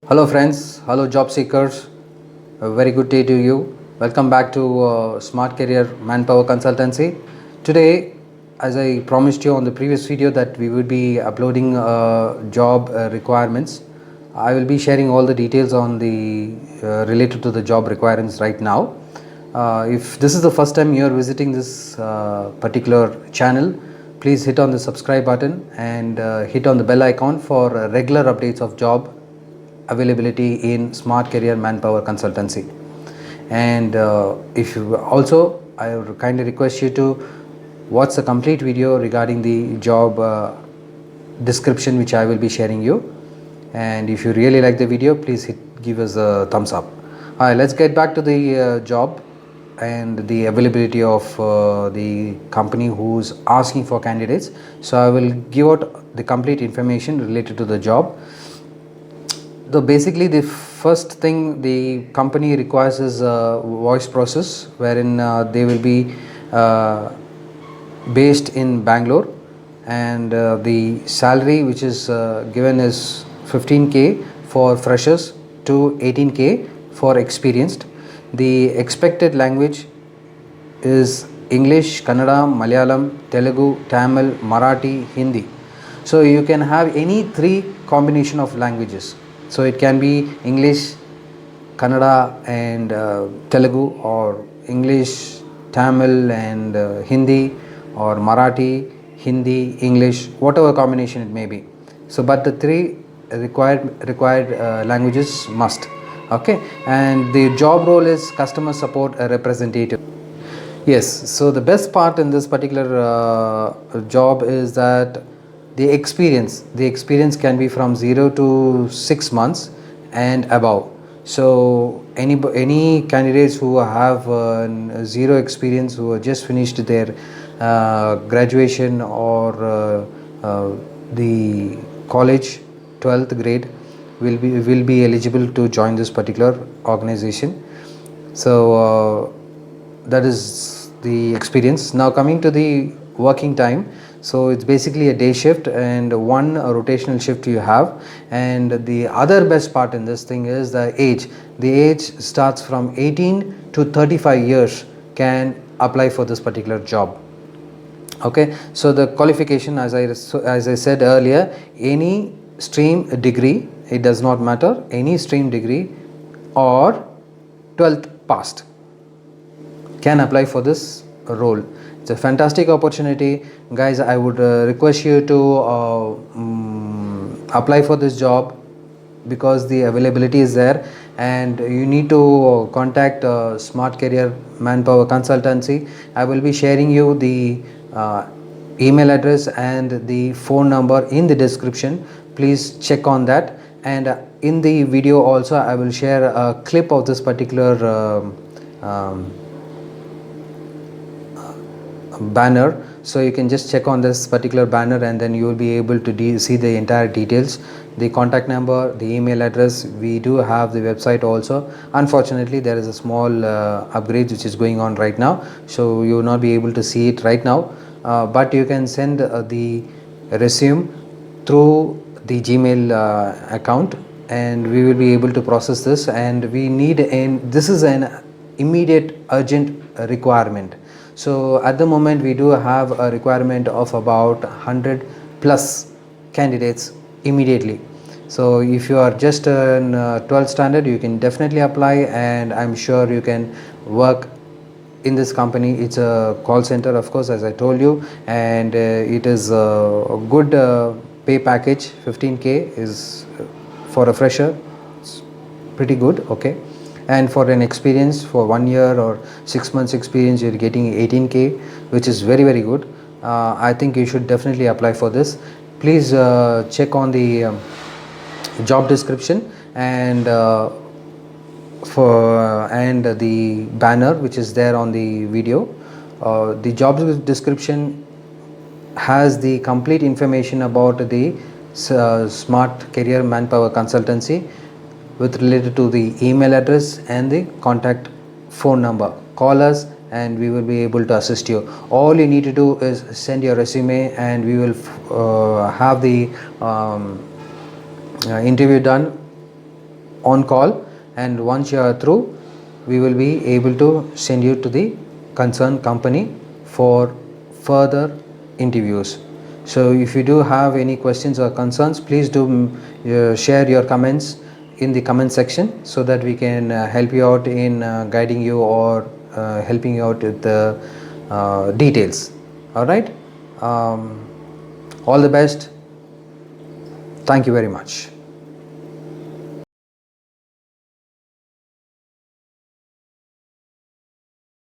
Hello friends, hello job seekers, a very good day to you. Welcome back to Smart Career Manpower Consultancy. Today, as I promised you on the previous video that we would be uploading job requirements, I will be sharing all the details on the related to the job requirements right now. If this is the first time you are visiting this particular channel, please hit on the subscribe button and hit on the bell icon for regular updates of job availability in Smart Career Manpower Consultancy. And if you also, I would kindly request you to watch the complete video regarding the job description which I will be sharing you. And if you really like the video, please give us a thumbs up. Alright, let's get back to the job and the availability of the company who's asking for candidates. So I will give out the complete information related to the job. Basically the first thing the company requires is a voice process, wherein they will be based in Bangalore, and the salary which is given is 15k for freshers to 18k for experienced. The expected language is English, Kannada, Malayalam, Telugu, Tamil, Marathi, Hindi. So you can have any three combination of languages. So it can be English, Kannada and Telugu, or English, Tamil and Hindi, or Marathi, Hindi, English, whatever combination it may be. So but the three required languages must. Okay, and the job role is customer support representative. Yes, so the best part in this particular job is that the experience can be from 0 to 6 months and above. So any candidates who have zero experience, who have just finished their graduation or the college 12th grade will be eligible to join this particular organization. So that is the experience. Now coming to the working time, so it's basically a day shift and one rotational shift you have. And the other best part in this thing is the age. The age starts from 18 to 35 years can apply for this particular job. Okay, so the qualification, as I said earlier, any stream degree, it does not matter, any stream degree or 12th passed can apply for this role. It's a fantastic opportunity, guys. I would request you to apply for this job because the availability is there, and you need to contact Smart Career Manpower Consultancy. I will be sharing you the email address and the phone number in the description. Please check on that, and in the video also I will share a clip of this particular banner, so you can just check on this particular banner and then you will be able to see the entire details, the contact number, the email address. We do have the website also. Unfortunately there is a small upgrade which is going on right now, so you will not be able to see it right now, but you can send the resume through the Gmail account and we will be able to process this. And we need this is an immediate urgent requirement. So at the moment we do have a requirement of about 100 plus candidates immediately. So if you are just in 12th standard, you can definitely apply, and I'm sure you can work in this company. It's a call center, of course, as I told you, and it is a good pay package. 15k is for a fresher, it's pretty good. Okay, and for an experience, for 1 year or 6 months experience, you're getting 18k, which is very good. I think you should definitely apply for this. Please check on the job description and the banner which is there on the video. The job description has the complete information about the Smart Career Manpower Consultancy, with related to the email address and the contact phone number. Call us and we will be able to assist you. All you need to do is send your resume and we will have the interview done on call, and once you are through, we will be able to send you to the concerned company for further interviews. So if you do have any questions or concerns, please do share your comments in the comment section, so that we can help you out in guiding you or helping you out with the details. All right. All the best. Thank you very much.